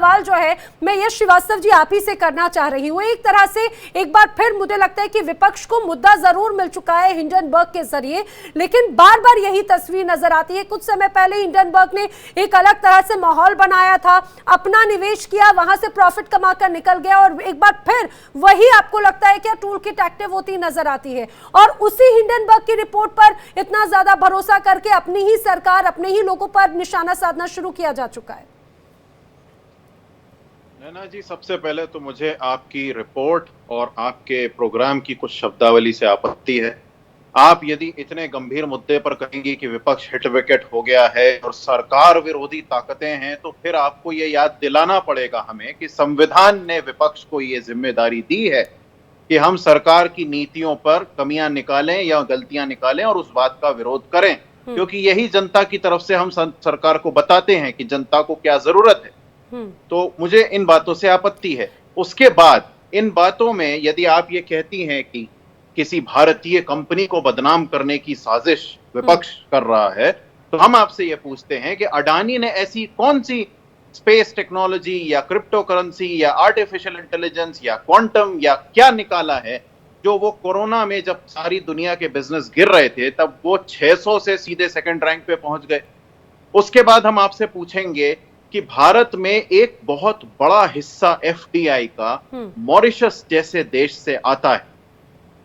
सवाल जो है मैं यश श्रीवास्तव जी आप ही से करना चाह रही हूँ। एक तरह से एक बार फिर मुझे लगता है कि विपक्ष को मुद्दा जरूर मिल चुका है हिंडनबर्ग के जरिए, लेकिन बार बार यही तस्वीर नजर आती है। कुछ समय पहले हिंडनबर्ग ने एक अलग तरह से माहौल बनाया था, अपना निवेश किया, वहां से प्रॉफिट कमाकर निकल गया, और एक बार फिर वही आपको लगता है क्या टूल किट एक्टिव होती नजर आती है, और उसी हिंडनबर्ग की रिपोर्ट पर इतना ज्यादा भरोसा करके अपनी ही सरकार, अपने ही लोगों पर निशाना साधना शुरू किया जा चुका है। नैना जी, सबसे पहले तो मुझे आपकी रिपोर्ट और आपके प्रोग्राम की कुछ शब्दावली से आपत्ति है। आप यदि इतने गंभीर मुद्दे पर कहेंगी कि विपक्ष हिट विकेट हो गया है और सरकार विरोधी ताकतें हैं, तो फिर आपको ये याद दिलाना पड़ेगा हमें कि संविधान ने विपक्ष को ये जिम्मेदारी दी है कि हम सरकार की नीतियों पर कमियां निकालें या गलतियां निकालें और उस बात का विरोध करें, क्योंकि यही जनता की तरफ से हम सरकार को बताते हैं कि जनता को क्या जरूरत है। तो मुझे इन बातों से आपत्ति है। उसके बाद इन बातों में यदि आप ये कहती हैं कि किसी भारतीय कंपनी को बदनाम करने की साजिश विपक्ष कर रहा है, तो हम आपसे ये पूछते हैं कि अडानी ने ऐसी कौन सी स्पेस टेक्नोलॉजी या क्रिप्टो करेंसी या आर्टिफिशियल इंटेलिजेंस या क्वांटम या क्या निकाला है जो वो कोरोना में जब सारी दुनिया के बिजनेस गिर रहे थे तब वो 600 से सीधे सेकंड रैंक पे पहुंच गए। उसके बाद हम आपसे पूछेंगे कि भारत में एक बहुत बड़ा हिस्सा एफडीआई का मॉरिशस जैसे देश से आता है।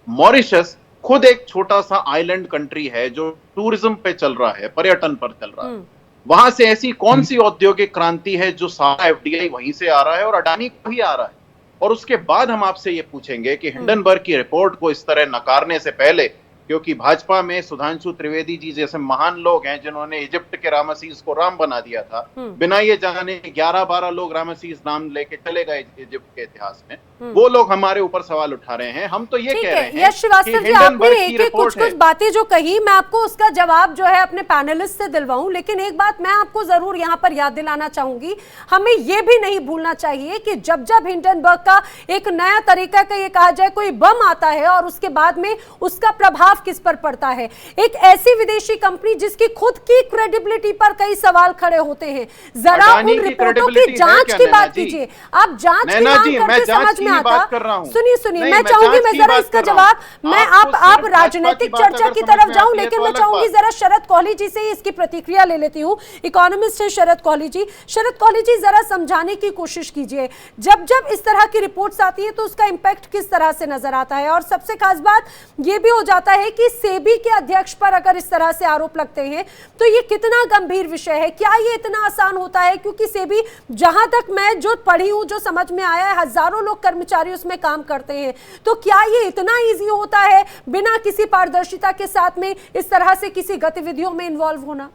मॉरिशस खुद एक छोटा सा आइलैंड कंट्री है जो टूरिज्म पे चल रहा है, पर्यटन पर चल रहा है। वहां से ऐसी कौन सी औद्योगिक क्रांति है जो सारा एफडीआई वहीं से आ रहा है और अडानी को ही आ रहा है। और उसके बाद हम आपसे ये पूछेंगे कि हिंडनबर्ग की रिपोर्ट को इस तरह नकारने से पहले, क्योंकि भाजपा में सुधांशु त्रिवेदी जी जैसे महान लोग हैं जिन्होंने इजिप्ट के रामसीस को राम बना दिया था, बिना ये जाने 11-12 लोग रामसीस नाम लेके चले गए इजिप्ट के इतिहास में, वो लोग हमारे ऊपर सवाल उठा रहे हैं। हम तो ये कह रहे हैं श्रीवास्तव जी, आपने एक कुछ बातें जो कही, मैं आपको उसका जवाब जो है अपने पैनलिस्ट से दिलवाऊं, लेकिन एक बात मैं आपको जरूर यहाँ पर याद दिलाना चाहूंगी, हमें ये भी नहीं भूलना चाहिए कि जब जब हिंडनबर्ग का एक नया तरीका का ये कहा जाए कोई बम आता है और उसके बाद में उसका प्रभाव किस पर पड़ता है, एक ऐसी विदेशी कंपनी जिसकी खुद की क्रेडिबिलिटी पर कई सवाल खड़े होते हैं। जरा उन रिपोर्टों की जांच की बात कीजिए। आप जांच की मांग करते समझ में आता। सुनिए, मैं चाहूंगी मैं जरा इसका जवाब, मैं आप राजनीतिक चर्चा की तरफ जाऊं, लेकिन मैं चाहूंगी जरा शरद कोहली जी से इसकी प्रतिक्रिया ले लेती हूं। इकोनॉमिस्ट है शरद कोहली जी। शरद कोहली जी, जरा समझाने की कोशिश कीजिए, जब जब इस तरह की रिपोर्ट्स आती है तो उसका इंपैक्ट किस तरह से नजर आता है। और सबसे खास बात यह भी हो जाता है कि सेबी के अध्यक्ष पर अगर इस तरह से आरोप लगते हैं तो ये कितना गंभीर विषय है, क्या ये इतना आसान होता है? क्योंकि सेबी, जहां तक मैं जो पढ़ी हूं, जो समझ में आया है, हजारों लोग कर्मचारी उसमें काम करते हैं, तो क्या ये इतना इजी होता है बिना किसी पारदर्शिता के साथ में इस तरह से किसी गतिविधियों में इन्वॉल्व होना?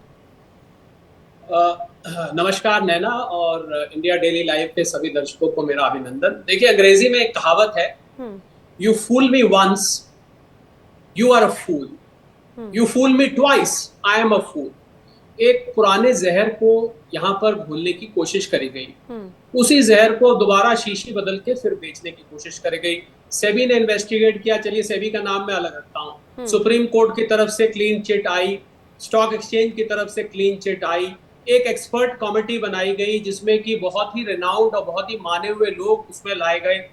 नमस्कार नैना और इंडिया डेली लाइव के सभी दर्शकों को मेरा अभिनंदन। देखिए, अंग्रेजी में एक कहावत है, you fool me once You are a fool. You fool me twice. I am a fool. एक पुराने जहर को यहाँ पर घोलने की कोशिश करी गई, उसी जहर को दोबारा शीशी बदल के फिर बेचने की कोशिश करी गई। सेबी ने इन्वेस्टिगेट किया, चलिए सेबी का नाम मैं अलग रखता हूँ। सुप्रीम कोर्ट की तरफ से क्लीन चिट आई, स्टॉक एक्सचेंज की तरफ से क्लीन चिट आई, एक एक्सपर्ट कमेटी बनाई गई जिसमें कि बहुत ही रिनाउंड और बहुत ही माने हुए लोग उसमें लाए गए,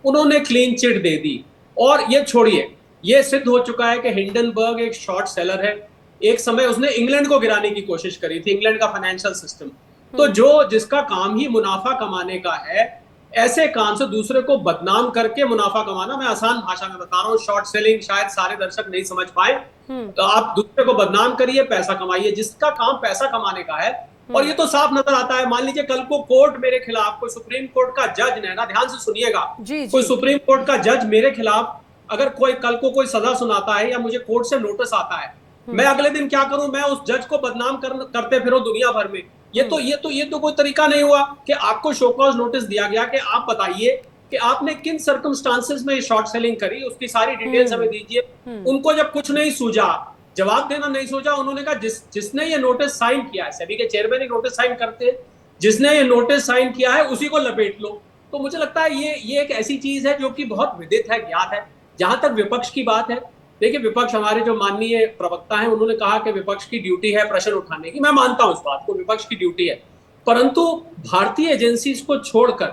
उन्होंने क्लीन चिट दे दी। और ये छोड़िए, ये सिद्ध हो चुका है कि हिंडनबर्ग एक शॉर्ट सेलर है। एक समय उसने इंग्लैंड को गिराने की कोशिश करी थी, इंग्लैंड का फाइनेंशियल सिस्टम। तो जिसका काम ही मुनाफा कमाने का है, ऐसे काम से दूसरे को बदनाम करके मुनाफा कमाना, मैं आसान भाषा में बता रहा हूँ, शॉर्ट सेलिंग शायद सारे दर्शक नहीं समझ पाए, तो आप दूसरे को बदनाम करिए, पैसा कमाइए, जिसका काम पैसा कमाने का है। और ये तो साफ नजर आता है। मान लीजिए कल को कोर्ट मेरे खिलाफ, कोई सुप्रीम कोर्ट का जज, नैना ध्यान से सुनिएगा, कोई सुप्रीम कोर्ट का जज मेरे खिलाफ अगर कल को कोई सजा सुनाता है या मुझे कोर्ट से नोटिस आता है, मैं अगले दिन क्या करूं? मैं उस जज को बदनाम करते फिरो दुनिया भर में। ये तो कोई तरीका नहीं हुआ कि आपको शो कॉज नोटिस दिया गया कि आप बताइए कि आपने किन सर्कमस्टांसेस में शॉर्ट सेलिंग करी, उसकी सारी डिटेल्स हमें दीजिए। उनको जब कुछ नहीं सूझा, जवाब देना नहीं सोचा, उन्होंने कहा जिसने ये नोटिस साइन किया है, सेबी के चेयरमैन ही नोटिस साइन करते हैं, जिसने ये नोटिस साइन किया है उसी को लपेट लो। तो मुझे लगता है ये एक ऐसी चीज है जो कि बहुत विदित है, ज्ञात है। जहां तक विपक्ष की बात है, देखिए विपक्ष, हमारे जो माननीय प्रवक्ता हैं, उन्होंने कहा कि विपक्ष की ड्यूटी है प्रश्न उठाने की। मैं मानता हूं इस बात को, विपक्ष की ड्यूटी है। परंतु भारतीय एजेंसीज को छोड़कर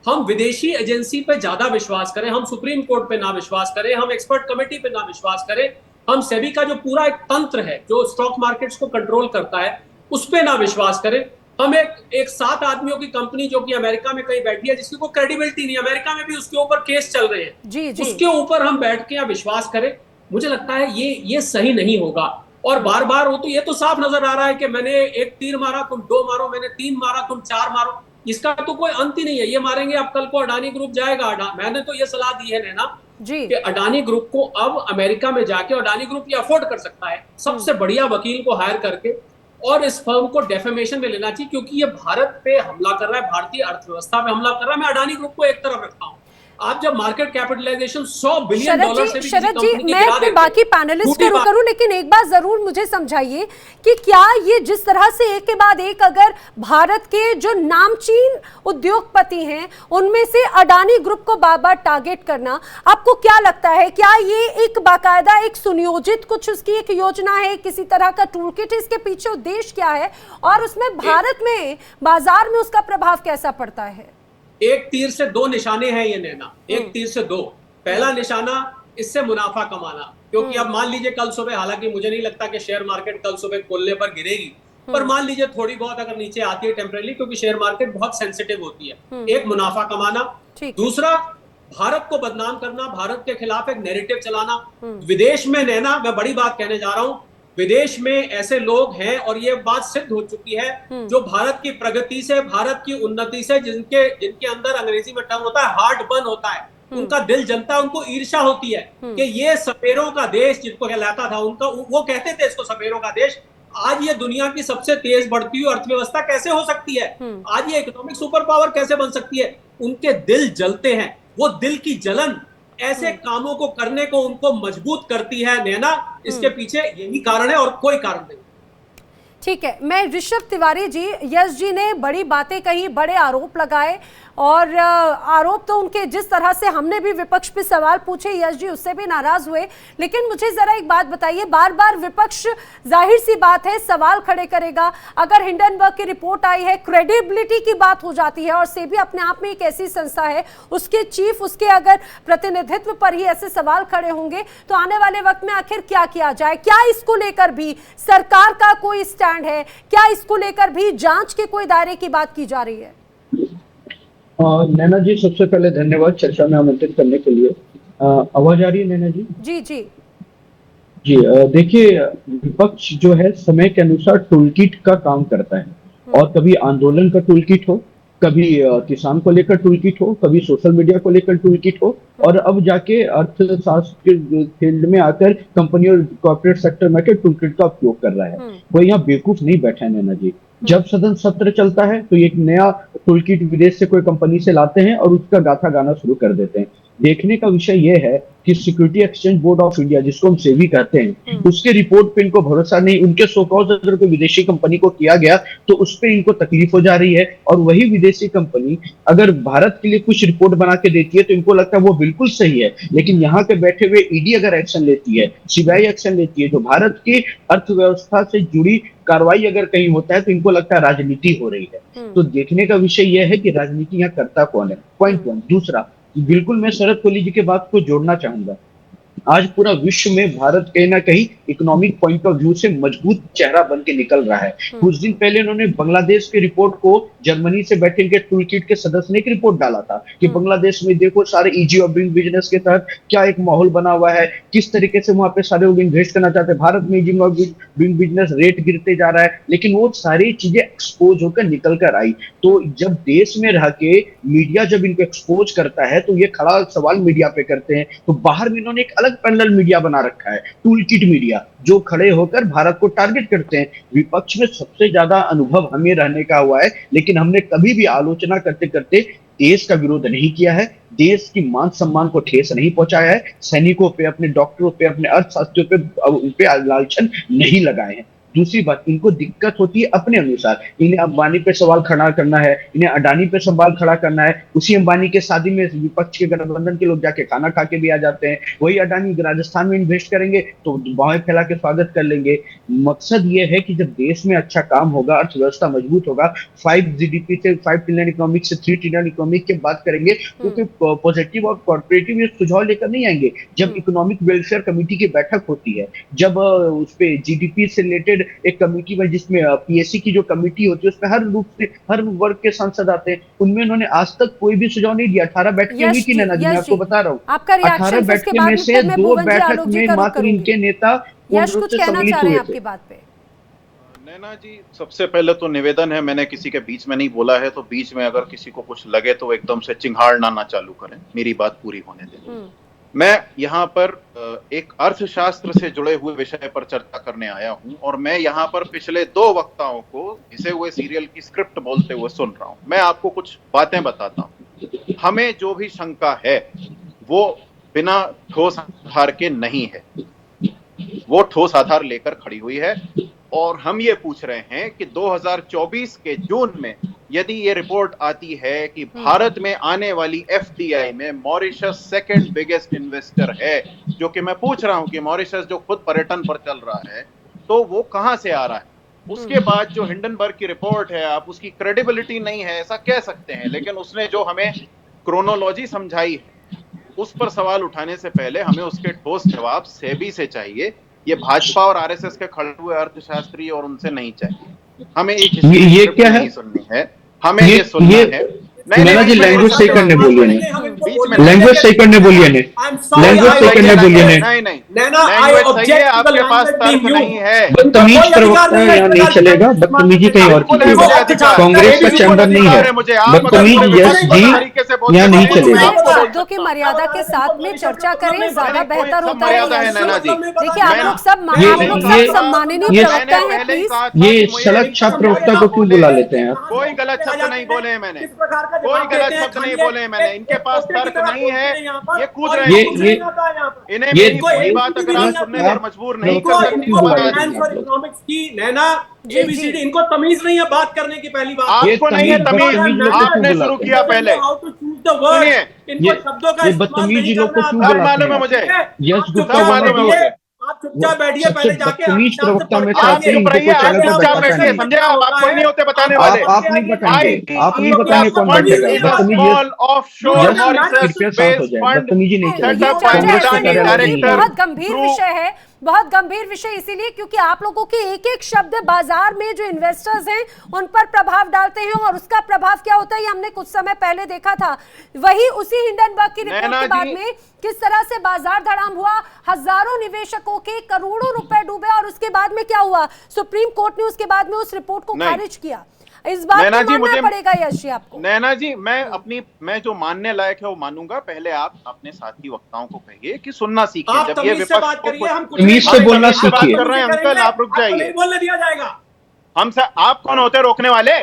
हम विदेशी एजेंसी पे ज्यादा विश्वास करें, हम सुप्रीम कोर्ट पे ना विश्वास करें, हम एक्सपर्ट कमेटी पे ना विश्वास करें, हम सेबी का जो पूरा एक तंत्र है जो स्टॉक मार्केट्स को कंट्रोल करता है उस पे ना विश्वास करें। हम एक 7 आदमियों की कंपनी जो कि अमेरिका में कहीं बैठी है, जिसकी कोई क्रेडिबिलिटी नहीं, अमेरिका में भी उसके ऊपर केस चल रहे हैं, जी, जी। उसके ऊपर हम बैठ के या विश्वास करें, मुझे लगता है ये सही नहीं होगा। और बार बार वो तो ये तो साफ नजर आ रहा है कि मैंने एक तीर मारा तुम 2 मारो, मैंने 3 मारा तुम 4 मारो, इसका तो कोई अंत ही नहीं है। ये मारेंगे अब कल को अडानी ग्रुप जाएगा। मैंने तो ये सलाह दी है नैना जी कि अडानी ग्रुप को अब अमेरिका में जाके, अडानी ग्रुप ये अफोर्ड कर सकता है, सबसे बढ़िया वकील को हायर करके और इस फर्म को डेफेमेशन में लेना चाहिए, क्योंकि ये भारत पे हमला कर रहा है, भारतीय अर्थव्यवस्था पे हमला कर रहा है। मैं अडानी ग्रुप को एक तरफ रखता हूँ। आप जब मार्केट कैपिटलाइजेशन $100 बिलियन से भी शरद जी, मैं अपने बाकी पैनलिस्ट को करूं, लेकिन एक बात जरूर मुझे समझाइए कि क्या ये जिस तरह से एक के बाद एक अगर भारत के जो नामचीन उद्योगपति हैं उनमें से अडानी ग्रुप को बार बार टारगेट करना, आपको क्या लगता है, क्या ये एक बाकायदा एक सुनियोजित कुछ उसकी एक योजना है, किसी तरह का टूल किट, इसके पीछे उद्देश्य क्या है और उसमें भारत में बाजार में उसका प्रभाव कैसा पड़ता है? एक तीर से 2 निशाने हैं ये नैना, एक तीर से 2। पहला निशाना इससे मुनाफा कमाना, क्योंकि अब मान लीजिए कल सुबह, हालांकि मुझे नहीं लगता कि शेयर मार्केट कल सुबह खोलने पर गिरेगी, पर मान लीजिए थोड़ी बहुत अगर नीचे आती है टेम्परेरी, क्योंकि शेयर मार्केट बहुत सेंसिटिव होती है। एक मुनाफा कमाना, दूसरा भारत को बदनाम करना, भारत के खिलाफ एक नैरेटिव चलाना। विदेश में नैना, मैं बड़ी बात कहने जा रहा हूं, विदेश में ऐसे लोग हैं और ये बात सिद्ध हो चुकी है जो भारत की प्रगति से, भारत की उन्नति से, जिनके अंदर अंग्रेजी में टर्म होता है हार्ट बर्न होता है, उनका दिल जलता है, उनको ईर्ष्या होती है कि ये सपेरों का देश जिसको कहलाता था उनका, वो कहते थे इसको सपेरों का देश, आज ये दुनिया की सबसे तेज बढ़ती हुई अर्थव्यवस्था कैसे हो सकती है, आज ये इकोनॉमिक सुपर पावर कैसे बन सकती है। उनके दिल जलते हैं, वो दिल की जलन ऐसे कामों को करने को उनको मजबूत करती है नैना। इसके पीछे यही कारण है और कोई कारण नहीं। ठीक है, मैं ऋषभ तिवारी जी, यश जी ने बड़ी बातें कही, बड़े आरोप लगाए और आरोप तो उनके, जिस तरह से हमने भी विपक्ष पे सवाल पूछे, यश जी उससे भी नाराज हुए। लेकिन मुझे जरा एक बात बताइए, बार बार विपक्ष जाहिर सी बात है सवाल खड़े करेगा। अगर हिंडनबर्ग की रिपोर्ट आई है, क्रेडिबिलिटी की बात हो जाती है और सेबी अपने आप में एक ऐसी संस्था है, उसके चीफ, उसके अगर प्रतिनिधित्व पर ही ऐसे सवाल खड़े होंगे तो आने वाले वक्त में आखिर क्या किया जाए? क्या इसको लेकर भी सरकार का कोई स्टैंड है? क्या इसको लेकर भी जांच के कोई दायरे की बात की जा रही है? नैना जी, सबसे पहले धन्यवाद चर्चा में आमंत्रित करने के लिए। आवाज आ रही है नैना जी? जी जी जी। देखिए, विपक्ष जो है समय के अनुसार टूल किट का काम करता है, और कभी आंदोलन का टूल किट हो, कभी किसान को लेकर टूल किट हो, कभी सोशल मीडिया को लेकर टूल किट हो, और अब जाके अर्थशास्त्र के फील्ड में आकर कंपनी और कॉर्पोरेट सेक्टर में टूल किट का उपयोग कर रहा है। वो यहाँ बेवकूफ नहीं बैठा है नैना जी। जब सदन सत्र चलता है तो एक नया टूल किट विदेश से कोई कंपनी से लाते हैं और उसका गाथा गाना शुरू कर देते हैं। देखने का विषय यह है कि security exchange board of India, जिसको हम सेबी कहते हैं, उसके रिपोर्ट पे इनको भरोसा नहीं। उनके सोकॉज अगर कोई विदेशी कंपनी को किया गया तो उस पे इनको तकलीफ हो जा रही है, और वही विदेशी कंपनी अगर भारत के लिए कुछ रिपोर्ट बना के देती है तो इनको लगता है वो बिल्कुल सही है। लेकिन यहाँ के बैठे हुए ईडी अगर एक्शन लेती है, सीबीआई एक्शन लेती है, जो भारत की अर्थव्यवस्था से जुड़ी कार्रवाई अगर कहीं होता है तो इनको लगता है राजनीति हो रही है। तो देखने का विषय यह है कि राजनीति यहाँ करता कौन है, पॉइंट 1। दूसरा, बिल्कुल मैं शरद कोहली जी के बात को जोड़ना चाहूंगा। आज पूरा विश्व में भारत कहीं ना कहीं इकोनॉमिक पॉइंट ऑफ व्यू से मजबूत चेहरा बन के निकल रहा है। कुछ दिन पहले उन्होंने बांग्लादेश की रिपोर्ट को, जर्मनी से बैठे इनके टूल किट के सदस्य ने एक रिपोर्ट डाला था कि बांग्लादेश में देखो सारे इजी ऑफ डूइंग बिजनेस के तहत क्या एक माहौल बना हुआ है, किस तरीके से वहां पे सारे लोग इन्वेस्ट करना चाहते हैं। भारत में easy of doing business rate गिरते जा रहा है, लेकिन वो सारी चीजें एक्सपोज होकर निकल कर आई। तो जब देश में रह के मीडिया जब इनको एक्सपोज करता है तो ये खड़ा सवाल मीडिया पे करते हैं। तो बाहर में इन्होंने एक अलग पैनल मीडिया बना रखा है, टूल किट मीडिया, जो खड़े होकर भारत को टारगेट करते हैं। विपक्ष में सबसे ज्यादा अनुभव हमें रहने का हुआ है, लेकिन हमने कभी भी आलोचना करते करते देश का विरोध नहीं किया है, देश की मान सम्मान को ठेस नहीं पहुंचाया है, सैनिकों पे, अपने डॉक्टरों पे, अपने अर्थशास्त्रियों पे लांछन नहीं लगाए हैं। दूसरी बात, इनको दिक्कत होती है अपने अनुसार, इन्हें अंबानी पे सवाल खड़ा करना है, इन्हें अडानी पे सवाल खड़ा करना है। उसी अंबानी के शादी में विपक्ष के गठबंधन के लोग जाके खाना खा के भी आ जाते हैं, वही अडानी राजस्थान में इन्वेस्ट करेंगे तो बाहें फैला के स्वागत कर लेंगे। मकसद ये है कि जब देश में अच्छा काम होगा, अर्थव्यवस्था मजबूत होगा, 5 GDP से 5 ट्रिलियन इकोनॉमिक से 3 ट्रिलियन इकोनॉमिक की बात करेंगे तो कोई पॉजिटिव और कॉर्पोरेटिव सुझाव लेकर नहीं आएंगे। जब इकोनॉमिक वेलफेयर कमेटी की बैठक होती है, जब उस पे जीडीपी से रिलेटेड एक कमेटी में, जिसमें पीएससी की जो कमेटी होती है उसमें हर रूप से हर वर्ग के सांसद आते हैं, उनमें उन्होंने आज तक कोई भी सुझाव नहीं दिया। 18 बैठकें हुई थी नैना जी, मैं आपको बता रहा हूँ। 18 बैठकें में से 2 बैठक में मात्र इनके नेता कुछ कहना चाह रहे हैं आपकी बात पे। नैना जी, सबसे पहले तो निवेदन है, मैंने किसी के बीच में नहीं बोला है, तो बीच में अगर किसी को कुछ लगे तो एकदम से चिंगाड़ना ना चालू करें, मेरी बात पूरी होने दें। मैं यहाँ पर एक अर्थशास्त्र से जुड़े हुए विषय पर चर्चा करने आया हूँ और मैं यहाँ पर पिछले 2 वक्ताओं को घिसे हुए सीरियल की स्क्रिप्ट बोलते हुए सुन रहा हूँ। मैं आपको कुछ बातें बताता हूँ। हमें जो भी शंका है वो बिना ठोस आधार के नहीं है, वो ठोस आधार लेकर खड़ी हुई है। और हम ये पूछ रहे हैं कि 2024 के जून में यदि ये रिपोर्ट आती है कि भारत में आने वाली एफडीआई में मॉरिशस सेकंड बिगेस्ट इन्वेस्टर है, जो कि मैं पूछ रहा हूं कि मॉरिशस जो खुद पर्यटन पर चल रहा है तो वो कहां से आ रहा है। उसके बाद जो हिंडनबर्ग की रिपोर्ट है, आप उसकी क्रेडिबिलिटी नहीं है ऐसा कह सकते हैं, लेकिन उसने जो हमें क्रोनोलॉजी समझाई है उस पर सवाल उठाने से पहले हमें उसके ठोस जवाब सेबी से चाहिए। ये भाजपा और आरएसएस के खड़े हुए अर्थशास्त्री और उनसे नहीं चाहिए। हमें एक ये क्या है, नहीं सुननी है, हमें ये सुनना है। नैना जी लैंग्वेज सही करने बोलिए ने, लैंग्वेज सही करने बोलिए ने, लैंग्वेज सही करने बोलिए ने। नहीं नहीं, लैंग्वेज सही है, आपके पास तर्क नहीं है। बदतमीज प्रवक्ता यहाँ नहीं चलेगा, बदतमीजी कहीं और कीजिएगा, कांग्रेस का चैम्बर नहीं है। बदतमीज यस जी यहाँ नहीं चलेगा। शब्दों की मर्यादा के साथ में चर्चा करें, ज्यादा बेहतर होता है। देखिए आप लोग सब सम्माननीय प्रवक्ता हैं, प्लीज। ये सड़क छात्र प्रवक्ता को क्यों बुला लेते हैं? कोई गलत शब्द नहीं बोले हैं मैंने, कोई गलत शब्द नहीं बोले मैंने। इनके पास तर्क नहीं है, ये कूद रहे हैं। इन्हें मेरी पूरी बात अगर आप सुनने पर मजबूर नहीं कर सकती, नैना एबीसीडी, इनको तमीज नहीं है बात करने की। पहली बात आपको नहीं है तमीज, आपने शुरू किया पहले। सुनिए, इनको शब्दों का बदतमीजी लोग को क्यों सब मालूम है मुझे, यश गुप्ता मालूम है मुझे। आप चुपचाप बैठिए, पहले जाके बदतमीज प्रवक्ता में आप चुप रहिए, आप चुपचाप बैठिए, समझे आप कोई नहीं होते बताने वाले। आप नहीं बताएंगे, आप नहीं बताएंगे कौन बैठेगा। बदतमीजी नहीं चलेगी। बहुत गंभीर विषय है, बहुत गंभीर विषय, इसीलिए क्योंकि आप लोगों के एक एक शब्द बाजार में जो इन्वेस्टर्स हैं उन पर प्रभाव डालते हैं, और उसका प्रभाव क्या होता है ये हमने कुछ समय पहले देखा था। वही उसी हिंडनबर्ग की रिपोर्ट के बाद में किस तरह से बाजार धड़ाम हुआ, हजारों निवेशकों के करोड़ों रुपए डूबे, और उसके बाद में क्या हुआ, सुप्रीम कोर्ट ने उसके बाद में उस रिपोर्ट को खारिज किया। इस बात को मानना पड़ेगा यश जी आपको। नैना जी, मैं जो मानने लायक है वो मानूंगा। पहले आप अपने साथी वक्ताओं को कहिए कि सुनना सीखिए। जब ये विपक्ष तमीज से बोलना सीखिए। कर रहे हैं अंकल, आप रुक जाइए। बोलने दिया जाएगा। आप कौन होते रोकने वाले?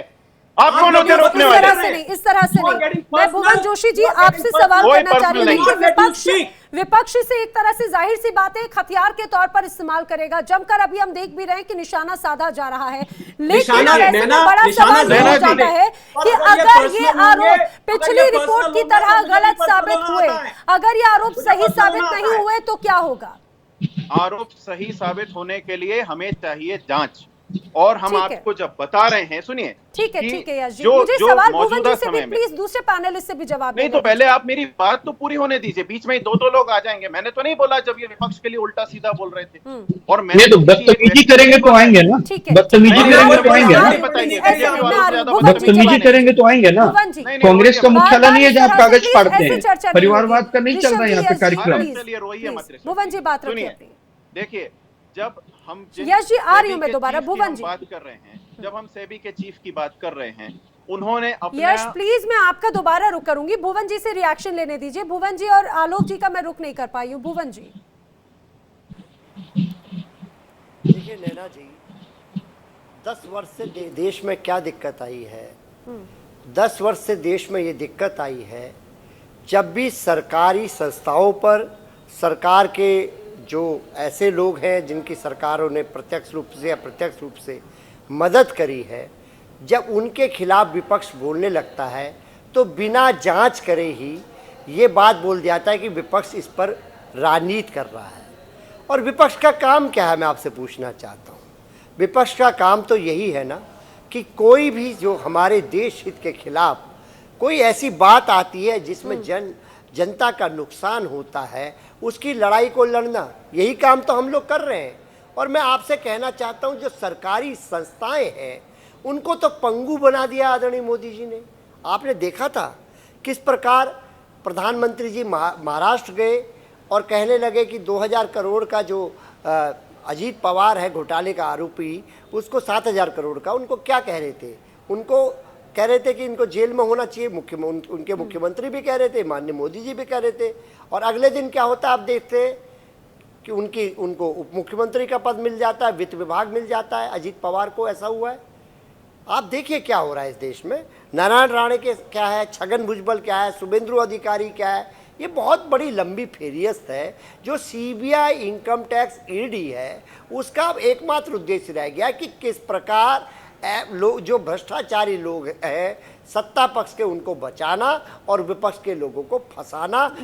आप कौन होते रोकने वाले? इस तरह से नहीं। मैं भुवन जोशी जी आपसे सवाल करना चाह रही हूँ कि विपक्ष से एक तरह से जाहिर सी बात है एक हथियार के तौर पर इस्तेमाल करेगा जमकर। अभी हम देख भी रहे हैं कि निशाना साधा जा रहा है, लेकिन ऐसे में बड़ा सवाल हो जाता है कि अगर ये आरोप पिछली रिपोर्ट की तरह गलत साबित हुए, अगर ये आरोप सही साबित नहीं हुए तो क्या होगा? आरोप सही साबित होने के लिए हमें चाहिए जांच, और हम आपको जब बता रहे हैं, सुनिए। ठीक है यश जी, मुझे सवाल भुवन जी से भी प्लीज दूसरे पैनलिस्ट से भी जवाब नहीं, तो पहले आप मेरी बात तो पूरी होने दीजिए। बीच में 2 लोग आ जाएंगे। मैंने तो नहीं बोला जब ये विपक्ष के लिए उल्टा सीधा बोल रहे थे। और मैंने तो बदतमीजी करेंगे तो आएंगे ना, बदतमीजी करेंगे तो आएंगे ना, बदतमीजी करेंगे तो आएंगे ना। कांग्रेस का मुख्यालय नहीं है जहाँ कागज फाड़ते हैं, परिवारवाद का नहीं चल रहा है यहाँ पे कार्यक्रम। भुवन जी बात रखिए। देखिए, जब हम यश जी आ रही हूं मैं दोबारा, भुवन जी बात कर रहे हैं, जब हम सेबी के चीफ की बात कर रहे हैं, उन्होंने यश प्लीज मैं आपका दोबारा रुक करूंगी, भुवन जी से रिएक्शन लेने दीजिए। भुवन जी और आलोक जी का मैं रुक नहीं कर पाई हूँ। भुवन जी देखिए नैना जी, 10 वर्ष से देश में क्या दिक्कत आई है? 10 वर्ष से देश में ये दिक्कत आई है, जब भी सरकारी संस्थाओं पर, सरकार के जो ऐसे लोग हैं जिनकी सरकारों ने प्रत्यक्ष रूप से या अप्रत्यक्ष रूप से मदद करी है, जब उनके खिलाफ विपक्ष बोलने लगता है तो बिना जांच करे ही ये बात बोल जाता है कि विपक्ष इस पर राजनीति कर रहा है। और विपक्ष का काम क्या है, मैं आपसे पूछना चाहता हूँ। विपक्ष का काम तो यही है ना कि कोई भी जो हमारे देश हित के खिलाफ कोई ऐसी बात आती है जिसमें जनता का नुकसान होता है, उसकी लड़ाई को लड़ना, यही काम तो हम लोग कर रहे हैं। और मैं आपसे कहना चाहता हूं, जो सरकारी संस्थाएं हैं उनको तो पंगु बना दिया आदरणीय मोदी जी ने। आपने देखा था किस प्रकार प्रधानमंत्री जी महाराष्ट्र गए और कहने लगे कि 2000 करोड़ का जो अजीत पवार है घोटाले का आरोपी, उसको 7000 करोड़ का, उनको क्या कह रहे थे, उनको कह रहे थे कि इनको जेल में होना चाहिए। उनके मुख्यमंत्री भी कह रहे थे, माननीय मोदी जी भी कह रहे थे। और अगले दिन क्या होता है आप देखते हैं कि उनको उप मुख्यमंत्री का पद मिल जाता है, वित्त विभाग मिल जाता है। अजीत पवार को ऐसा हुआ है। आप देखिए क्या हो रहा है इस देश में। नारायण राणे के क्या है, छगन भुजबल क्या है, शुभेंदु अधिकारी क्या है। ये बहुत बड़ी लंबी फेरियस्त है। जो सीबीआई, इनकम टैक्स, ईडी है, उसका एकमात्र उद्देश्य रह गया कि किस प्रकार लोग जो भ्रष्टाचारी लोग हैं सत्ता पक्ष के, उनको बचाना और विपक्ष के लोगों को फंसाना।